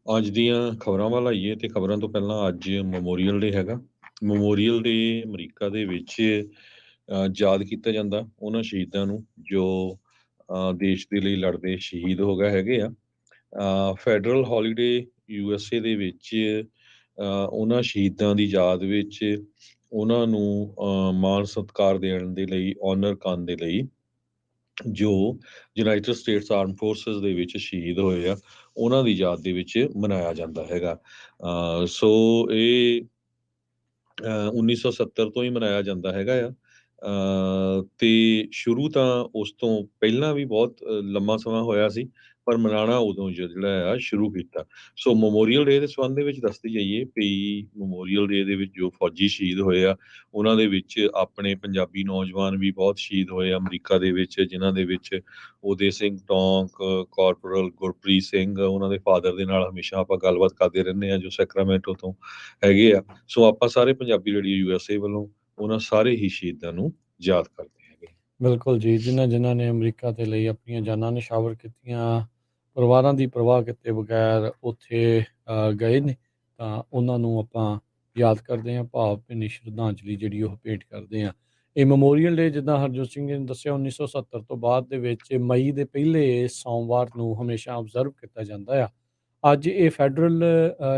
ਅੱਜ ਦੀਆਂ ਖਬਰਾਂ ਵੱਲ ਆਈਏ ਤੇ ਖਬਰਾਂ ਤੋਂ ਪਹਿਲਾਂ ਅੱਜ ਮੈਮੋਰੀਅਲ ਡੇ ਹੈਗਾ। ਮੈਮੋਰੀਅਲ ਡੇ ਅਮਰੀਕਾ ਦੇ ਵਿੱਚ ਯਾਦ ਕੀਤਾ ਜਾਂਦਾ ਉਹਨਾਂ ਸ਼ਹੀਦਾਂ ਨੂੰ ਜੋ ਦੇਸ਼ ਦੇ ਲਈ ਲੜਦੇ ਸ਼ਹੀਦ ਹੋ ਗਏ ਹੈਗੇ ਆ। ਫੈਡਰਲ ਹੌਲੀਡੇ USA ਦੇ ਵਿੱਚ ਉਹਨਾਂ ਸ਼ਹੀਦਾਂ ਦੀ ਯਾਦ ਵਿੱਚ ਉਹਨਾਂ ਨੂੰ ਮਾਣ ਸਤਿਕਾਰ ਦੇਣ ਦੇ ਲਈ, ਔਨਰ ਕਰਨ ਦੇ ਲਈ ਜੋ ਯੂਨਾਈਟਿਡ ਸਟੇਟਸ ਆਰਮ ਫੋਰਸਿਸ ਦੇ ਵਿੱਚ ਸ਼ਹੀਦ ਹੋਏ ਆ, ਉਹਨਾਂ ਦੀ ਯਾਦ ਦੇ ਵਿੱਚ ਮਨਾਇਆ ਜਾਂਦਾ ਹੈਗਾ। ਸੋ ਇਹ 1970 ਤੋਂ ਹੀ ਮਨਾਇਆ ਜਾਂਦਾ ਹੈਗਾ ਆ। ਤੇ ਸ਼ੁਰੂ ਤਾਂ ਉਸ ਤੋਂ ਪਹਿਲਾਂ ਵੀ ਬਹੁਤ ਲੰਮਾ ਸਮਾਂ ਹੋਇਆ ਸੀ, ਪਰ ਮਨਾਉਣਾ ਉਦੋਂ ਜਿਹੜਾ ਆ ਸ਼ੁਰੂ ਕੀਤਾ। ਸੋ ਮੈਮੋਰੀਅਲ ਡੇ ਦੇ ਸੰਬੰਧ ਦੇ ਵਿੱਚ ਦੱਸਦੇ ਜਾਈਏ ਵੀ ਮੈਮੋਰੀਅਲ ਡੇ ਦੇ ਵਿੱਚ ਜੋ ਫੌਜੀ ਸ਼ਹੀਦ ਹੋਏ ਆ, ਉਹਨਾਂ ਦੇ ਵਿੱਚ ਆਪਣੇ ਪੰਜਾਬੀ ਨੌਜਵਾਨ ਵੀ ਬਹੁਤ ਸ਼ਹੀਦ ਹੋਏ ਆ ਅਮਰੀਕਾ ਦੇ ਵਿੱਚ, ਜਿਨ੍ਹਾਂ ਦੇ ਵਿੱਚ ਉਦੇ ਸਿੰਘ ਟੌਂਕ, ਕਾਰਪੋਰਲ ਗੁਰਪ੍ਰੀਤ ਸਿੰਘ, ਉਹਨਾਂ ਦੇ ਫਾਦਰ ਦੇ ਨਾਲ ਹਮੇਸ਼ਾ ਆਪਾਂ ਗੱਲਬਾਤ ਕਰਦੇ ਰਹਿੰਦੇ ਹਾਂ ਜੋ ਸੈਕਰਾਮੈਂਟੋ ਤੋਂ ਹੈਗੇ ਆ। ਸੋ ਆਪਾਂ ਸਾਰੇ ਪੰਜਾਬੀ ਰੇਡੀਓ USA ਵੱਲੋਂ ਉਹਨਾਂ ਸਾਰੇ ਹੀ ਸ਼ਹੀਦਾਂ ਨੂੰ ਯਾਦ ਕਰਦੇ ਹੈਗੇ। ਬਿਲਕੁਲ ਜੀ, ਜਿਨ੍ਹਾਂ ਨੇ ਅਮਰੀਕਾ ਦੇ ਲਈ ਆਪਣੀਆਂ ਜਾਨਾਂ ਨਿਛਾਵਰ ਕੀਤੀਆਂ, ਪਰਿਵਾਰਾਂ ਦੀ ਪਰਵਾਹ ਕੀਤੇ ਬਗੈਰ ਉੱਥੇ ਗਏ ਨੇ, ਤਾਂ ਉਹਨਾਂ ਨੂੰ ਆਪਾਂ ਯਾਦ ਕਰਦੇ ਹਾਂ, ਭਾਵ ਭਿੰਨੀ ਸ਼ਰਧਾਂਜਲੀ ਜਿਹੜੀ ਉਹ ਭੇਟ ਕਰਦੇ ਹਾਂ। ਇਹ ਮੈਮੋਰੀਅਲ ਡੇ ਜਿੱਦਾਂ ਹਰਜੋਤ ਸਿੰਘ ਜੀ ਨੇ ਦੱਸਿਆ 1970 ਤੋਂ ਬਾਅਦ ਦੇ ਵਿੱਚ ਮਈ ਦੇ ਪਹਿਲੇ ਸੋਮਵਾਰ ਨੂੰ ਹਮੇਸ਼ਾ ਆਬਜ਼ਰਵ ਕੀਤਾ ਜਾਂਦਾ ਆ। ਅੱਜ ਇਹ ਫੈਡਰਲ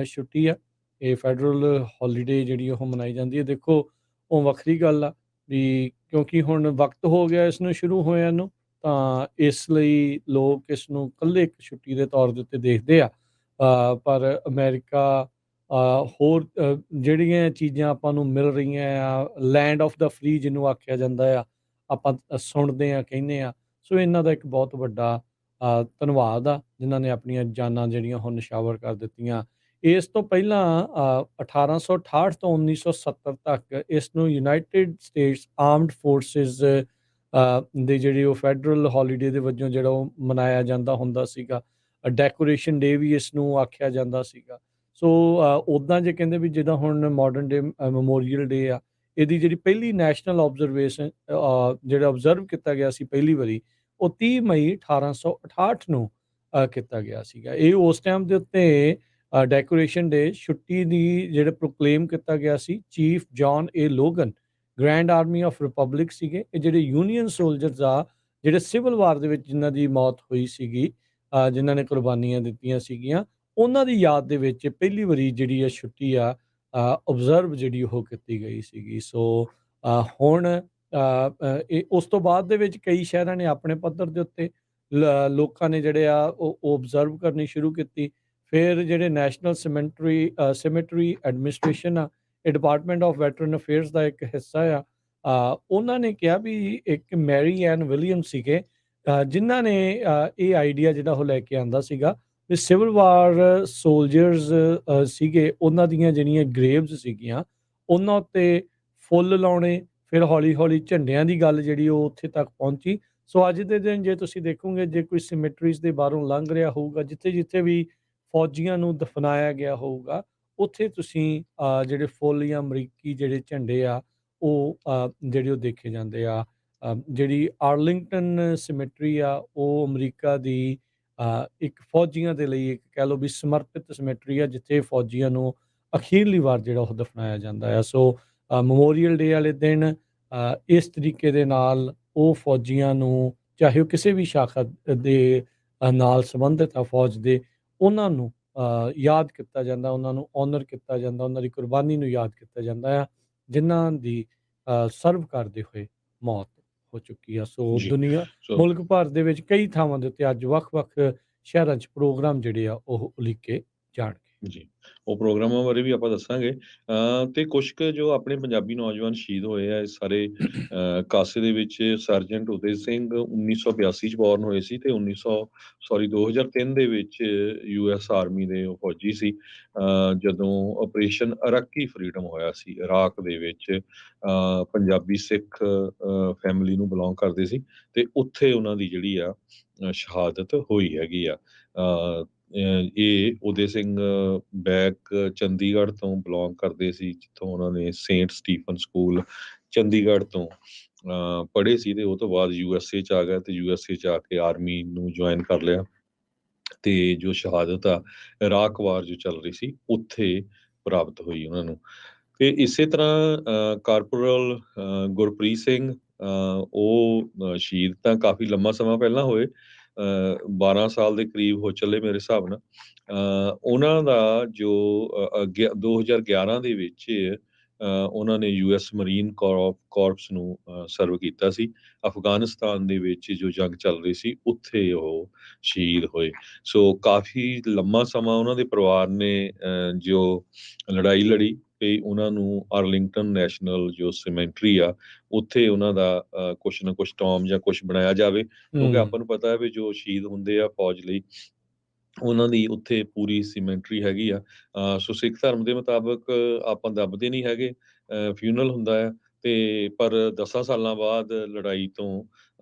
ਛੁੱਟੀ ਆ, ਇਹ ਫੈਡਰਲ ਹੌਲੀਡੇ ਜਿਹੜੀ ਉਹ ਮਨਾਈ ਜਾਂਦੀ ਹੈ। ਦੇਖੋ, ਉਹ ਵੱਖਰੀ ਗੱਲ ਆ ਵੀ ਕਿਉਂਕਿ ਹੁਣ ਵਕਤ ਹੋ ਗਿਆ ਇਸ ਨੂੰ ਸ਼ੁਰੂ ਹੋਇਆਂ ਨੂੰ, ਤਾਂ ਇਸ ਲਈ ਲੋਕ ਇਸ ਨੂੰ ਇਕੱਲੇ ਇੱਕ ਛੁੱਟੀ ਦੇ ਤੌਰ ਦੇ ਉੱਤੇ ਦੇਖਦੇ ਆ। ਪਰ ਅਮਰੀਕਾ ਹੋਰ ਜਿਹੜੀਆਂ ਚੀਜ਼ਾਂ ਆਪਾਂ ਨੂੰ ਮਿਲ ਰਹੀਆਂ ਆ, ਲੈਂਡ ਆਫ ਦਾ ਫਰੀ ਜਿਹਨੂੰ ਆਖਿਆ ਜਾਂਦਾ ਆ, ਆਪਾਂ ਸੁਣਦੇ ਹਾਂ, ਕਹਿੰਦੇ ਹਾਂ। ਸੋ ਇਹਨਾਂ ਦਾ ਇੱਕ ਬਹੁਤ ਵੱਡਾ ਧੰਨਵਾਦ ਆ, ਜਿਨ੍ਹਾਂ ਨੇ ਆਪਣੀਆਂ ਜਾਨਾਂ ਜਿਹੜੀਆਂ ਉਹ ਨਿਛਾਵਰ ਕਰ ਦਿੱਤੀਆਂ। ਇਸ ਤੋਂ ਪਹਿਲਾਂ 1868 ਤੋਂ 1970 ਤੱਕ ਇਸ ਨੂੰ ਯੂਨਾਈਟਿਡ ਸਟੇਟਸ ਆਰਮਡ ਫੋਰਸਿਸ ਦੇ ਜਿਹੜੇ ਉਹ ਫੈਡਰਲ ਹੌਲੀਡੇ ਦੇ ਵਜੋਂ ਜਿਹੜਾ ਉਹ ਮਨਾਇਆ ਜਾਂਦਾ ਹੁੰਦਾ ਸੀਗਾ। ਡੈਕੋਰੇਸ਼ਨ ਡੇ ਵੀ ਇਸ ਨੂੰ ਆਖਿਆ ਜਾਂਦਾ ਸੀਗਾ। ਸੋ ਉੱਦਾਂ ਜੇ ਕਹਿੰਦੇ ਵੀ ਜਿੱਦਾਂ ਹੁਣ ਮਾਡਰਨ ਡੇ ਮੈਮੋਰੀਅਲ ਡੇ ਆ, ਇਹਦੀ ਜਿਹੜੀ ਪਹਿਲੀ ਨੈਸ਼ਨਲ ਆਬਜ਼ਰਵੇਸ਼ਨ ਜਿਹੜਾ ਆਬਜ਼ਰਵ ਕੀਤਾ ਗਿਆ ਸੀ ਪਹਿਲੀ ਵਾਰੀ, ਉਹ 30 ਮਈ 1868 ਨੂੰ ਕੀਤਾ ਗਿਆ ਸੀਗਾ। ਇਹ ਉਸ ਟਾਈਮ ਦੇ ਉੱਤੇ ਡੈਕੋਰੇਸ਼ਨ ਡੇ ਛੁੱਟੀ ਦੀ ਜਿਹੜੇ ਪ੍ਰੋਕਲੇਮ ਕੀਤਾ ਗਿਆ ਸੀ chief John A Logan, grand army of republic ਸੀਗੇ। ਇਹ ਜਿਹੜੇ ਯੂਨੀਅਨ ਸੋਲਜਰਸ ਆ, ਜਿਹੜੇ ਸਿਵਲ ਵਾਰ ਦੇ ਵਿੱਚ ਜਿਨ੍ਹਾਂ ਦੀ ਮੌਤ ਹੋਈ ਸੀਗੀ, ਜਿਨ੍ਹਾਂ ਨੇ ਕੁਰਬਾਨੀਆਂ ਦਿੱਤੀਆਂ ਸੀਗੀਆਂ, ਉਹਨਾਂ ਦੀ ਯਾਦ ਦੇ ਵਿੱਚ ਪਹਿਲੀ ਵਾਰੀ ਜਿਹੜੀ ਇਹ ਛੁੱਟੀ ਆ ਓਬਜ਼ਰਵ ਜਿਹੜੀ ਉਹ ਕੀਤੀ ਗਈ ਸੀਗੀ। ਸੋ ਹੁਣ ਇਹ ਉਸ ਤੋਂ ਬਾਅਦ ਦੇ ਵਿੱਚ ਕਈ ਸ਼ਹਿਰਾਂ ਨੇ ਆਪਣੇ ਪੱਧਰ ਦੇ ਉੱਤੇ ਲੋਕਾਂ ਨੇ ਜਿਹੜੇ ਆ ਉਹ ਓਬਜ਼ਰਵ ਕਰਨੀ ਸ਼ੁਰੂ ਕੀਤੀ। ਫਿਰ ਜਿਹੜੇ ਨੈਸ਼ਨਲ ਸਿਮੈਟਰੀ ਐਡਮਿਨਿਸਟ੍ਰੇਸ਼ਨ ਆ, ਇਹ ਡਿਪਾਰਟਮੈਂਟ ਆਫ ਵੈਟਰਨ ਅਫੇਅਰਸ ਦਾ ਇੱਕ ਹਿੱਸਾ ਆ। ਉਹਨਾਂ ਨੇ ਕਿਹਾ ਵੀ ਇੱਕ ਮੈਰੀ ਐਨ ਵਿਲੀਅਮ ਸੀਗੇ, ਜਿਨ੍ਹਾਂ ਨੇ ਇਹ ਆਈਡੀਆ ਜਿਹੜਾ ਉਹ ਲੈ ਕੇ ਆਂਦਾ ਸੀਗਾ ਵੀ ਸਿਵਲ ਵਾਰ ਸੋਲਜਰਸ ਸੀਗੇ, ਉਹਨਾਂ ਦੀਆਂ ਜਿਹੜੀਆਂ ਗ੍ਰੇਵਜ਼ ਸੀਗੀਆਂ, ਉਹਨਾਂ ਉੱਤੇ ਫੁੱਲ ਲਾਉਣੇ। ਫਿਰ ਹੌਲੀ ਹੌਲੀ ਝੰਡਿਆਂ ਦੀ ਗੱਲ ਜਿਹੜੀ ਉਹ ਉੱਥੇ ਤੱਕ ਪਹੁੰਚੀ। ਸੋ ਅੱਜ ਦੇ ਦਿਨ ਜੇ ਤੁਸੀਂ ਦੇਖੋਗੇ, ਜੇ ਕੋਈ ਸਿਮੈਟਰੀਜ਼ ਦੇ ਬਾਹਰੋਂ ਲੰਘ ਰਿਹਾ ਹੋਊਗਾ, ਜਿੱਥੇ ਜਿੱਥੇ ਵੀ ਫੌਜੀਆਂ ਨੂੰ ਦਫਨਾਇਆ ਗਿਆ ਹੋਊਗਾ, ਉੱਥੇ ਤੁਸੀਂ ਜਿਹੜੇ ਫੁੱਲ ਜਾਂ ਅਮਰੀਕੀ ਜਿਹੜੇ ਝੰਡੇ ਆ ਉਹ ਜਿਹੜੇ ਉਹ ਦੇਖੇ ਜਾਂਦੇ ਆ। ਜਿਹੜੀ ਆਰਲਿੰਗਟਨ ਸਿਮੈਟਰੀ ਆ, ਉਹ ਅਮਰੀਕਾ ਦੀ ਇੱਕ ਫੌਜੀਆਂ ਦੇ ਲਈ ਇੱਕ ਕਹਿ ਲਓ ਵੀ ਸਮਰਪਿਤ ਸਿਮੈਟਰੀ ਆ, ਜਿੱਥੇ ਫੌਜੀਆਂ ਨੂੰ ਅਖੀਰਲੀ ਵਾਰ ਜਿਹੜਾ ਉਹ ਦਫਨਾਇਆ ਜਾਂਦਾ ਆ। ਸੋ ਮੈਮੋਰੀਅਲ ਡੇ ਵਾਲੇ ਦਿਨ ਇਸ ਤਰੀਕੇ ਦੇ ਨਾਲ ਉਹ ਫੌਜੀਆਂ ਨੂੰ, ਚਾਹੇ ਉਹ ਕਿਸੇ ਵੀ ਸ਼ਾਖਾ ਦੇ ਨਾਲ ਸੰਬੰਧਿਤ ਆ ਫੌਜ ਦੇ, ਉਹਨਾਂ ਨੂੰ ਯਾਦ ਕੀਤਾ ਜਾਂਦਾ, ਉਹਨਾਂ ਨੂੰ ਔਨਰ ਕੀਤਾ ਜਾਂਦਾ, ਉਹਨਾਂ ਦੀ ਕੁਰਬਾਨੀ ਨੂੰ ਯਾਦ ਕੀਤਾ ਜਾਂਦਾ ਆ, ਜਿਨ੍ਹਾਂ ਦੀ ਸਰਵ ਕਰਦੇ ਹੋਏ ਮੌਤ ਹੋ ਚੁੱਕੀ ਆ। ਸੋ ਜੀ। ਦੁਨੀਆ, ਸੋ ਮੁਲਕ ਭਰ ਦੇ ਵਿੱਚ ਕਈ ਥਾਵਾਂ ਦੇ ਉੱਤੇ ਅੱਜ ਵੱਖ-ਵੱਖ ਸ਼ਹਿਰਾਂ 'ਚ ਪ੍ਰੋਗਰਾਮ ਜਿਹੜੇ ਆ ਉਹ ਉਲੀਕੇ ਜਾਣਗੇ। ਜੀ, ਉਹ ਪ੍ਰੋਗਰਾਮਾਂ ਬਾਰੇ ਵੀ ਆਪਾਂ ਦੱਸਾਂਗੇ। ਤੇ ਕੁਛ ਕੁ ਜੋ ਆਪਣੇ ਪੰਜਾਬੀ ਨੌਜਵਾਨ ਸ਼ਹੀਦ ਹੋਏ ਆ, ਇਹ ਸਾਰੇ ਕਾਸੇ ਦੇ ਵਿੱਚ ਸਰਜੈਂਟ ਉਦੇ ਸਿੰਘ 1982 'ਚ ਬੋਰਨ ਹੋਏ ਸੀ ਤੇ 2003 ਦੇ ਵਿੱਚ US ਆਰਮੀ ਦੇ ਉਹ ਫੌਜੀ ਸੀ। ਜਦੋਂ ਆਪਰੇਸ਼ਨ ਅਰਾਕੀ ਫਰੀਡਮ ਹੋਇਆ ਸੀ ਇਰਾਕ ਦੇ ਵਿੱਚ, ਪੰਜਾਬੀ ਸਿੱਖ ਫੈਮਿਲੀ ਨੂੰ ਬਿਲੋਂਗ ਕਰਦੇ ਸੀ ਤੇ ਉੱਥੇ ਉਹਨਾਂ ਦੀ ਜਿਹੜੀ ਆ ਸ਼ਹਾਦਤ ਹੋਈ ਹੈਗੀ ਆ। ਇਹ ਉਦੇ ਸਿੰਘ ਬੈਕ ਚੰਡੀਗੜ੍ਹ ਤੋਂ ਬਿਲੋਂਗ ਕਰਦੇ ਸੀ, ਜਿੱਥੋਂ ਉਹਨਾਂ ਨੇ ਸੇਂਟ ਸਟੀਫਨ ਸਕੂਲ ਚੰਡੀਗੜ੍ਹ ਤੋਂ ਪੜ੍ਹੇ ਸੀ ਤੇ ਉਹ ਤੋਂ ਬਾਅਦ USA 'ਚ ਆ ਗਏ ਤੇ USA 'ਚ ਆ ਕੇ ਆਰਮੀ ਨੂੰ ਜੁਆਇਨ ਕਰ ਲਿਆ ਤੇ ਜੋ ਸ਼ਹਾਦਤ ਆ ਇਰਾਕ ਵਾਰ ਜੋ ਚੱਲ ਰਹੀ ਸੀ ਉੱਥੇ ਪ੍ਰਾਪਤ ਹੋਈ ਉਹਨਾਂ ਨੂੰ। ਤੇ ਇਸੇ ਤਰ੍ਹਾਂ ਕਾਰਪੋਰਲ ਗੁਰਪ੍ਰੀਤ ਸਿੰਘ ਉਹ ਸ਼ਹੀਦ ਤਾਂ ਕਾਫੀ ਲੰਮਾ ਸਮਾਂ ਪਹਿਲਾਂ ਹੋਏ, 12 ਸਾਲ ਦੇ ਕਰੀਬ ਹੋ ਚੱਲੇ ਮੇਰੇ ਹਿਸਾਬ ਨਾਲ। ਉਹਨਾਂ ਦਾ ਜੋ 2011 ਦੇ ਵਿੱਚ ਉਹਨਾਂ ਨੇ ਯੂਐਸ ਮਰੀਨ ਕਾਰਪਸ ਨੂੰ ਸਰਵ ਕੀਤਾ ਸੀ। ਅਫਗਾਨਿਸਤਾਨ ਦੇ ਵਿੱਚ ਜੋ ਜੰਗ ਚੱਲ ਰਹੀ ਸੀ ਉੱਥੇ ਉਹ ਸ਼ਹੀਦ ਹੋਏ। ਸੋ ਕਾਫੀ ਲੰਮਾ ਸਮਾਂ ਉਹਨਾਂ ਦੇ ਪਰਿਵਾਰ ਨੇ ਜੋ ਲੜਾਈ ਲੜੀ ਤੇ ਉਹਨਾਂ ਨੂੰ ਆਰਲਿੰਗਟਨ ਨੈਸ਼ਨਲ ਜੋ ਸਿਮੈਂਟਰੀ ਆ ਉੱਥੇ ਉਹਨਾਂ ਦਾ ਕੁਛ ਨਾ ਕੁਛ ਟੌਮ ਜਾਂ ਕੁਛ ਬਣਾਇਆ ਜਾਵੇ, ਕਿਉਂਕਿ ਆਪਾਂ ਨੂੰ ਪਤਾ ਹੈ ਵੀ ਜੋ ਸ਼ਹੀਦ ਹੁੰਦੇ ਆ ਫੌਜ ਲਈ ਉਹਨਾਂ ਦੀ ਉੱਥੇ ਪੂਰੀ ਸਿਮੈਂਟਰੀ ਹੈਗੀ ਆ। ਸੋ ਸਿੱਖ ਧਰਮ ਦੇ ਮੁਤਾਬਕ ਆਪਾਂ ਦੱਬਦੇ ਨਹੀਂ ਹੈਗੇ, ਫਿਊਨਲ ਹੁੰਦਾ ਆ। ਤੇ ਪਰ 10 ਸਾਲਾਂ ਬਾਅਦ ਲੜਾਈ ਤੋਂ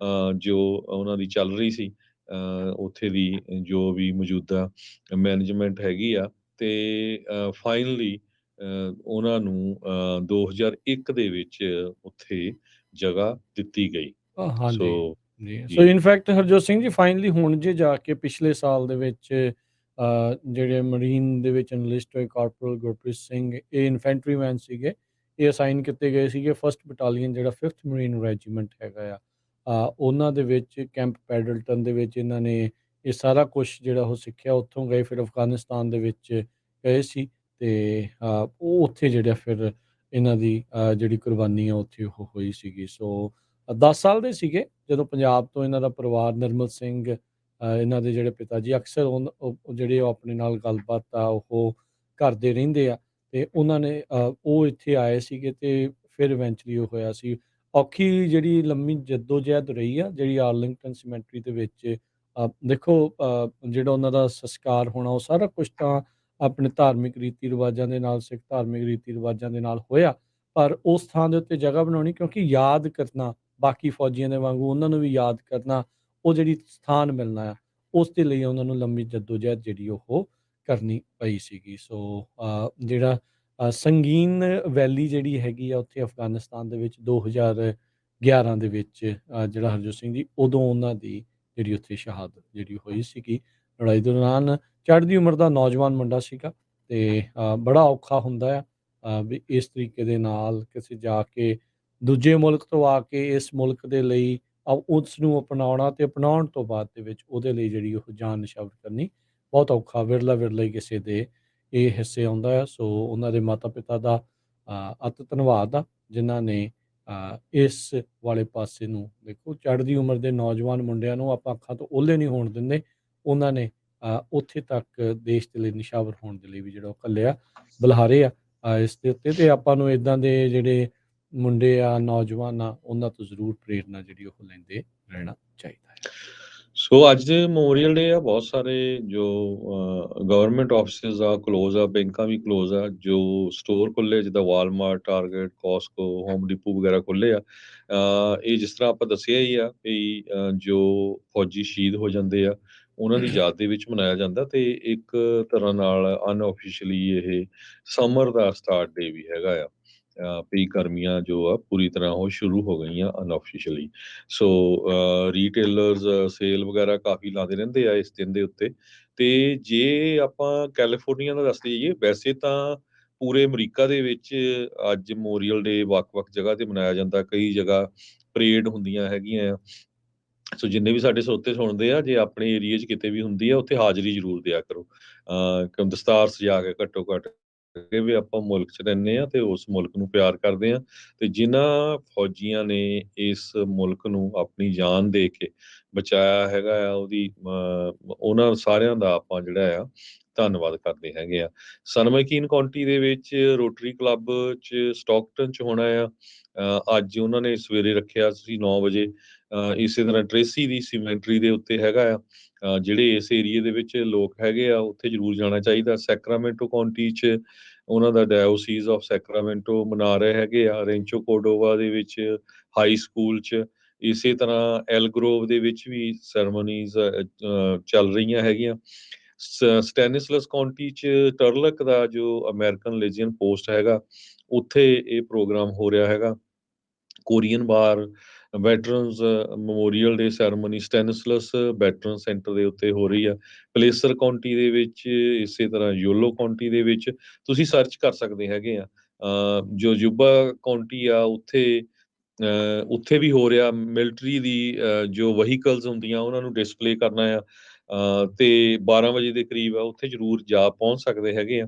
ਜੋ ਉਹਨਾਂ ਦੀ ਚੱਲ ਰਹੀ ਸੀ ਉੱਥੇ ਦੀ ਜੋ ਵੀ ਮੌਜੂਦਾ ਮੈਨੇਜਮੈਂਟ ਹੈਗੀ ਆ, ਤੇ ਫਾਈਨਲੀ ਉਹਨਾਂ ਨੂੰ 2001 ਦੇ ਵਿੱਚ ਉੱਥੇ ਜਗ੍ਹਾ ਦਿੱਤੀ ਗਈ। ਹਾਂਜੀ ਸੋ ਜੀ। ਸੋ ਜੀ ਇਨਫੈਕਟ ਹਰਜੋਤ ਸਿੰਘ ਜੀ ਫਾਈਨਲੀ ਹੁਣ ਜੇ ਜਾ ਕੇ ਪਿਛਲੇ ਸਾਲ ਦੇ ਵਿੱਚ ਜਿਹੜੇ ਮਰੀਨ ਦੇ ਵਿੱਚ ਐਨਲਿਸਟ ਹੋਏ ਕਾਰਪੋਰਲ ਗੁਰਪ੍ਰੀਤ ਸਿੰਘ, ਇਹ ਇਨਫੈਂਟਰੀਮੈਨ ਸੀਗੇ। ਇਹ ਅਸਾਈਨ ਕੀਤੇ ਗਏ ਸੀਗੇ 1st ਬਟਾਲੀਅਨ ਜਿਹੜਾ 5th ਮਰੀਨ ਰੈਜੀਮੈਂਟ ਹੈਗਾ ਆ। ਉਹਨਾਂ ਦੇ ਵਿੱਚ ਕੈਂਪ ਪੈਡਲਟਨ ਦੇ ਵਿੱਚ ਇਹਨਾਂ ਨੇ ਇਹ ਸਾਰਾ ਕੁਛ ਜਿਹੜਾ ਉਹ ਸਿੱਖਿਆ, ਉੱਥੋਂ ਗਏ ਫਿਰ ਅਫਗਾਨਿਸਤਾਨ ਦੇ ਵਿੱਚ ਗਏ ਸੀ ਤੇ ਉਹ ਉੱਥੇ ਜਿਹੜਾ ਫਿਰ ਇਹਨਾਂ ਦੀ ਜਿਹੜੀ ਕੁਰਬਾਨੀ ਆ ਉੱਥੇ ਉਹ ਹੋਈ ਸੀਗੀ। ਸੋ 10 ਸਾਲ ਦੇ ਸੀਗੇ ਜਦੋਂ ਪੰਜਾਬ ਤੋਂ ਇਹਨਾਂ ਦਾ ਪਰਿਵਾਰ ਨਿਰਮਲ ਸਿੰਘ ਇਹਨਾਂ ਦੇ ਜਿਹੜੇ ਪਿਤਾ ਜੀ ਅਕਸਰ ਉਹ ਜਿਹੜੇ ਉਹ ਆਪਣੇ ਨਾਲ ਗੱਲਬਾਤ ਆ ਉਹ ਕਰਦੇ ਰਹਿੰਦੇ ਆ ਤੇ ਉਹਨਾਂ ਨੇ ਉਹ ਇੱਥੇ ਆਏ ਸੀਗੇ ਤੇ ਫਿਰ ਇਵੈਂਚੁਅਲੀ ਉਹ ਹੋਇਆ ਸੀ। ਔਖੀ ਜਿਹੜੀ ਲੰਮੀ ਜੱਦੋਜਹਿਦ ਰਹੀ ਆ ਜਿਹੜੀ ਆਰਲਿੰਗਟਨ ਸਿਮੈਂਟਰੀ ਦੇ ਵਿੱਚ ਦੇਖੋ ਜਿਹੜਾ ਉਹਨਾਂ ਦਾ ਸੰਸਕਾਰ ਹੋਣਾ ਉਹ ਸਾਰਾ ਕੁਛ ਤਾਂ ਆਪਣੇ ਧਾਰਮਿਕ ਰੀਤੀ ਰਿਵਾਜ਼ਾਂ ਦੇ ਨਾਲ, ਸਿੱਖ ਧਾਰਮਿਕ ਰੀਤੀ ਰਿਵਾਜ਼ਾਂ ਦੇ ਨਾਲ ਹੋਇਆ। ਪਰ ਉਸ ਥਾਂ ਦੇ ਉੱਤੇ ਜਗ੍ਹਾ ਬਣਾਉਣੀ ਕਿਉਂਕਿ ਯਾਦ ਕਰਨਾ ਬਾਕੀ ਫੌਜੀਆਂ ਦੇ ਵਾਂਗੂ ਉਹਨਾਂ ਨੂੰ ਵੀ ਯਾਦ ਕਰਨਾ, ਉਹ ਜਿਹੜੀ ਸਥਾਨ ਮਿਲਣਾ ਆ ਉਸ ਦੇ ਲਈ ਉਹਨਾਂ ਨੂੰ ਲੰਮੀ ਜੱਦੋਜਹਿਦ ਜਿਹੜੀ ਉਹ ਕਰਨੀ ਪਈ ਸੀਗੀ। ਸੋ ਜਿਹੜਾ ਸੰਗੀਨ ਵੈਲੀ ਜਿਹੜੀ ਹੈਗੀ ਆ ਉੱਥੇ ਅਫਗਾਨਿਸਤਾਨ ਦੇ ਵਿੱਚ 2011 ਦੇ ਵਿੱਚ ਜਿਹੜਾ ਹਰਜੋਤ ਸਿੰਘ ਜੀ ਉਦੋਂ ਉਹਨਾਂ ਦੀ ਜਿਹੜੀ ਉੱਥੇ ਸ਼ਹਾਦਤ ਜਿਹੜੀ ਹੋਈ ਸੀਗੀ ਲੜਾਈ ਦੌਰਾਨ। ਚੜ੍ਹਦੀ ਉਮਰ ਦਾ ਨੌਜਵਾਨ ਮੁੰਡਾ ਸੀਗਾ ਤੇ ਬੜਾ ਔਖਾ ਹੁੰਦਾ ਆ ਵੀ ਇਸ ਤਰੀਕੇ ਦੇ ਨਾਲ ਕਿਸੇ ਜਾ ਕੇ ਦੂਜੇ ਮੁਲਕ ਤੋਂ ਆ ਕੇ ਇਸ ਮੁਲਕ ਦੇ ਲਈ ਉਸ ਨੂੰ ਅਪਣਾਉਣਾ ਤੇ ਅਪਣਾਉਣ ਤੋਂ ਬਾਅਦ ਦੇ ਵਿੱਚ ਉਹਦੇ ਲਈ ਜਿਹੜੀ ਉਹ ਜਾਨ ਨਿਛਾਵਰ ਕਰਨੀ ਬਹੁਤ ਔਖਾ, ਵਿਰਲਾ ਹੀ ਕਿਸੇ ਦੇ ਇਹ ਹਿੱਸੇ ਆਉਂਦਾ ਆ। ਸੋ ਉਹਨਾਂ ਦੇ ਮਾਤਾ ਪਿਤਾ ਦਾ ਅਤਿ ਧੰਨਵਾਦ ਆ ਜਿਨ੍ਹਾਂ ਨੇ ਇਸ ਵਾਲੇ ਪਾਸੇ ਨੂੰ ਦੇਖੋ ਚੜ੍ਹਦੀ ਉਮਰ ਦੇ ਨੌਜਵਾਨ ਮੁੰਡਿਆਂ ਨੂੰ ਆਪਾਂ ਅੱਖਾਂ ਤੋਂ ਓਹਲੇ ਨਹੀਂ ਹੋਣ ਦਿੰਦੇ। ਉਹਨਾਂ ਨੇ ਉੱਥੇ ਤੱਕ ਦੇਸ਼ ਦੇ ਲਈ ਨਿਛਾਵਰ ਹੋਣ ਦੇ ਲਈ ਵੀ ਜਿਹੜਾ ਉਹ ਘੱਲਿਆ ਬਲਿਹਾਰੇ ਆ ਇਸ ਦੇ ਉੱਤੇ। ਤੇ ਆਪਾਂ ਨੂੰ ਇੱਦਾਂ ਦੇ ਜਿਹੜੇ ਮੁੰਡੇ ਆ ਨੌਜਵਾਨ ਆ ਉਹਨਾਂ ਤੋਂ ਜ਼ਰੂਰ ਪ੍ਰੇਰਨਾ ਜਿਹੜੀ ਉਹ ਲੈਂਦੇ ਰਹਿਣਾ ਚਾਹੀਦਾ ਹੈ। ਸੋ ਅੱਜ ਦੇ ਮੈਮੋਰੀਅਲ ਡੇ ਆ, ਬਹੁਤ ਸਾਰੇ ਜੋ ਗਵਰਨਮੈਂਟ ਆਫਿਸਿਸ ਆ ਕਲੋਜ਼ ਆ, ਬੈਂਕਾਂ ਵੀ ਕਲੋਜ਼ ਆ, ਜੋ ਸਟੋਰ ਖੁੱਲੇ ਜਿੱਦਾਂ Walmart, target, Costco, home depot ਵਗੈਰਾ ਖੁੱਲੇ ਆ। ਇਹ ਜਿਸ ਤਰ੍ਹਾਂ ਆਪਾਂ ਦੱਸਿਆ ਹੀ ਆ ਵੀ ਜੋ ਫੌਜੀ ਸ਼ਹੀਦ ਹੋ ਜਾਂਦੇ ਆ ਉਹਨਾਂ ਦੀ ਯਾਦ ਦੇ ਵਿੱਚ ਮਨਾਇਆ ਜਾਂਦਾ, ਤੇ ਇੱਕ ਤਰ੍ਹਾਂ ਨਾਲ ਅਨਆਫੀਸ਼ੀਅਲੀ ਇਹ ਸਮਰ ਦਾ ਸਟਾਰਟ ਡੇ ਵੀ ਹੈਗਾ ਆ। ਵੀ ਗਰਮੀਆਂ ਜੋ ਆ ਪੂਰੀ ਤਰ੍ਹਾਂ ਉਹ ਸ਼ੁਰੂ ਹੋ ਗਈਆਂ ਅਨਆਫੀਸ਼ੀਅਲੀ। ਸੋ ਰੀਟੇਲਰਸ ਸੇਲ ਵਗੈਰਾ ਕਾਫੀ ਲਾਉਂਦੇ ਰਹਿੰਦੇ ਆ ਇਸ ਦਿਨ ਦੇ ਉੱਤੇ। ਤੇ ਜੇ ਆਪਾਂ ਕੈਲੀਫੋਰਨੀਆ ਦਾ ਦੱਸਦੇ ਜਾਈਏ, ਵੈਸੇ ਤਾਂ ਪੂਰੇ ਅਮਰੀਕਾ ਦੇ ਵਿੱਚ ਅੱਜ ਮੈਮੋਰੀਅਲ ਡੇ ਵੱਖ-ਵੱਖ ਜਗ੍ਹਾ ਤੇ ਮਨਾਇਆ ਜਾਂਦਾ, ਕਈ ਜਗ੍ਹਾ ਪਰੇਡ ਹੁੰਦੀਆਂ ਹੈਗੀਆਂ ਆ। ਸੋ ਜਿੰਨੇ ਵੀ ਸਾਡੇ ਸਰੋਤੇ ਸੁਣਦੇ ਆ, ਜੇ ਆਪਣੇ ਏਰੀਏ 'ਚ ਕਿਤੇ ਵੀ ਹੁੰਦੀ ਆ ਉੱਥੇ ਹਾਜ਼ਰੀ ਜ਼ਰੂਰ ਦਿਆ ਕਰੋ। ਦਸਤਾਰ ਸਜਾ ਕੇ ਘੱਟੋ ਘੱਟ ਕਿ ਵੀ ਆਪਾਂ ਮੁਲਕ 'ਚ ਰਹਿੰਦੇ ਆ ਤੇ ਉਸ ਮੁਲਕ ਨੂੰ ਪਿਆਰ ਕਰਦੇ ਆ, ਤੇ ਜਿਨ੍ਹਾਂ ਫੌਜੀਆਂ ਨੇ ਇਸ ਮੁਲਕ ਨੂੰ ਆਪਣੀ ਜਾਨ ਦੇ ਕੇ ਬਚਾਇਆ ਹੈਗਾ ਆ ਉਹਨਾਂ ਸਾਰਿਆਂ ਦਾ ਆਪਾਂ ਜਿਹੜਾ ਆ ਧੰਨਵਾਦ ਕਰਦੇ ਹੈਗੇ ਆ। ਸਨਮਾਈਕੀਨ ਕਾਉਂਟੀ ਦੇ ਵਿੱਚ ਰੋਟਰੀ ਕਲੱਬ 'ਚ ਸਟਾਕਟਨ 'ਚ ਹੋਣਾ ਆ। ਅੱਜ ਉਹਨਾਂ ਨੇ ਸਵੇਰੇ ਰੱਖਿਆ ਸੀ 9 ਵਜੇ। ਇਸੇ ਤਰ੍ਹਾਂ ਟ੍ਰੇਸੀ ਦੀ ਸਿਮੈਂਟਰੀ ਦੇ ਉੱਤੇ ਹੈਗਾ ਆ। ਜਿਹੜੇ ਇਸ ਏਰੀਏ ਦੇ ਵਿੱਚ ਲੋਕ ਹੈਗੇ ਆ ਉੱਥੇ ਜ਼ਰੂਰ ਜਾਣਾ ਚਾਹੀਦਾ। ਸੈਕਰਾਮੈਂਟੋ ਕਾਉਂਟੀ 'ਚ ਉਹਨਾਂ ਦਾ ਡਾਇਓਸੀਜ਼ ਆਫ ਸੈਕਰਾਮੈਂਟੋ ਮਨਾ ਰਹੇ ਹੈਗੇ ਆ। ਰੈਂਚੋ ਕੋਰਡੋਵਾ ਦੇ ਵਿੱਚ ਹਾਈ ਸਕੂਲ 'ਚ, ਇਸੇ ਤਰ੍ਹਾਂ ਐਲ ਗਰੋਵ ਦੇ ਵਿੱਚ ਵੀ ਸੈਰਮਨੀਜ਼ ਚੱਲ ਰਹੀਆਂ ਹੈਗੀਆਂ। ਸਟੈਨਿਸਲਸ ਕਾਉਂਟੀ 'ਚ ਟਰਲਕ ਦਾ ਜੋ ਅਮਰੀਕਨ ਲੀਜੀਅਨ ਪੋਸਟ ਹੈਗਾ ਉੱਥੇ ਇਹ ਪ੍ਰੋਗਰਾਮ ਹੋ ਰਿਹਾ ਹੈਗਾ। ਕੋਰੀਅਨ ਬਾਰ ਵੈਟਰਨਸ ਮੈਮੋਰੀਅਲ ਡੇ ਸੈਰੇਮਨੀ ਸਟੈਨਿਸਲਸ ਵੈਟਰਨ ਸੈਂਟਰ ਦੇ ਉੱਤੇ ਹੋ ਰਹੀ ਆ। ਪਲੇਸਰ ਕਾਉਂਟੀ ਦੇ ਵਿੱਚ, ਇਸੇ ਤਰ੍ਹਾਂ ਯੋਲੋ ਕਾਉਂਟੀ ਦੇ ਵਿੱਚ ਤੁਸੀਂ ਸਰਚ ਕਰ ਸਕਦੇ ਹੈਗੇ ਆ। ਜੋ ਯੂਬਾ ਕਾਉਂਟੀ ਆ ਉੱਥੇ ਵੀ ਹੋ ਰਿਹਾ ਮਿਲਟਰੀ ਦੀ ਜੋ ਵਹੀਕਲਸ ਹੁੰਦੀਆਂ ਉਹਨਾਂ ਨੂੰ ਡਿਸਪਲੇ ਕਰਨਾ ਆ। ਤੇ 12 ਵਜੇ ਦੇ ਕਰੀਬ ਆ ਉੱਥੇ ਜ਼ਰੂਰ ਜਾ ਪਹੁੰਚ ਸਕਦੇ ਹੈਗੇ ਆ।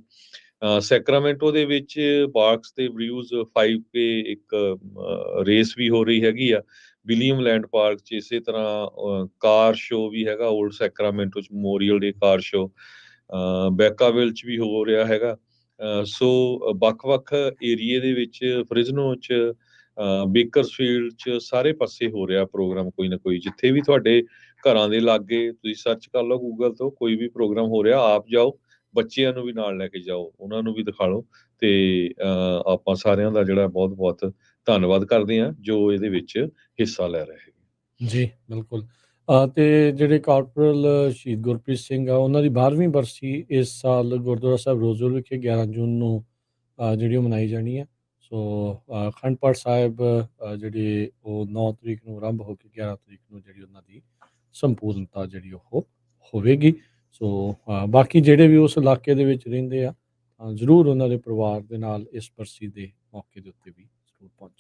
ਸੈਕਰਾਮੈਂਟੋ ਦੇ ਵਿੱਚ ਬਾਕਸ ਤੇ ਬਲਿਊਜ਼ 5K ਇੱਕ ਰੇਸ ਵੀ ਹੋ ਰਹੀ ਹੈਗੀ ਆ। ਵਿਲੀਅਮ ਲੈਂਡ ਪਾਰਕ 'ਚ ਇਸੇ ਤਰ੍ਹਾਂ ਕਾਰ ਸ਼ੋ ਵੀ ਹੈਗਾ ਓਲਡ ਸੈਕਰਾਮੈਂਟੋ 'ਚ ਮੈਮੋਰੀਅਲ ਡੇ ਕਾਰ ਸ਼ੋ। ਬੈਕਾਵਿਲ 'ਚ ਵੀ ਹੋ ਰਿਹਾ ਹੈਗਾ। ਸੋ ਵੱਖ-ਵੱਖ ਏਰੀਏ ਦੇ ਵਿੱਚ ਫਰਿਜ਼ਨੋ 'ਚ ਬੇਕਰਸਫੀਲਡ 'ਚ ਸਾਰੇ ਪਾਸੇ ਹੋ ਰਿਹਾ ਪ੍ਰੋਗਰਾਮ ਕੋਈ ਨਾ ਕੋਈ। ਜਿੱਥੇ ਵੀ ਤੁਹਾਡੇ ਘਰਾਂ ਦੇ ਲਾਗੇ ਤੁਸੀਂ ਸਰਚ ਕਰ ਲਓ ਗੂਗਲ ਤੋਂ, ਕੋਈ ਵੀ ਪ੍ਰੋਗਰਾਮ ਹੋ ਰਿਹਾ ਆਪ ਜਾਓ, ਬੱਚਿਆਂ ਨੂੰ ਵੀ ਨਾਲ ਲੈ ਕੇ ਜਾਓ, ਉਹਨਾਂ ਨੂੰ ਵੀ ਦਿਖਾ ਲਓ। ਤੇ ਆਪਾਂ ਸਾਰਿਆਂ ਦਾ ਜਿਹੜਾ ਬਹੁਤ-ਬਹੁਤ ਧੰਨਵਾਦ ਕਰਦੇ ਹਾਂ ਜੋ ਇਹਦੇ ਵਿੱਚ ਹਿੱਸਾ ਲੈ ਰਹੇ ਹੈਗੇ। ਜੀ, ਬਿਲਕੁਲ। ਤੇ ਜਿਹੜੇ ਕਾਰਪੋਰਲ ਸ਼ਹੀਦ ਗੁਰਪ੍ਰੀਤ ਸਿੰਘ ਆ, ਉਹਨਾਂ ਦੀ 12ਵੀਂ ਬਰਸੀ ਇਸ ਸਾਲ ਗੁਰਦੁਆਰਾ ਸਾਹਿਬ ਰੋਜ਼ਗਾਰ ਵਿਖੇ 11 ਜੂਨ ਨੂੰ ਜਿਹੜੀ ਉਹ ਮਨਾਈ ਜਾਣੀ ਹੈ। ਸੋ ਅਖੰਡ ਪਾਠ ਸਾਹਿਬ ਜਿਹੜੇ ਉਹ 9 ਤਰੀਕ ਨੂੰ ਆਰੰਭ ਹੋ ਕੇ 11 ਤਰੀਕ ਨੂੰ ਜਿਹੜੀ ਉਹਨਾਂ ਦੀ ਸੰਪੂਰਨਤਾ ਜਿਹੜੀ ਉਹ ਹੋਵੇਗੀ। ਸੋ ਬਾਕੀ ਜਿਹੜੇ ਵੀ ਉਸ ਇਲਾਕੇ ਦੇ ਵਿੱਚ ਰਹਿੰਦੇ ਆ ਜ਼ਰੂਰ ਉਹਨਾਂ ਦੇ ਪਰਿਵਾਰ ਦੇ ਨਾਲ ਇਸ ਬਰਸੀ ਦੇ ਮੌਕੇ ਦੇ ਉੱਤੇ ਵੀ ਜ਼ਰੂਰ ਪਹੁੰਚੇ।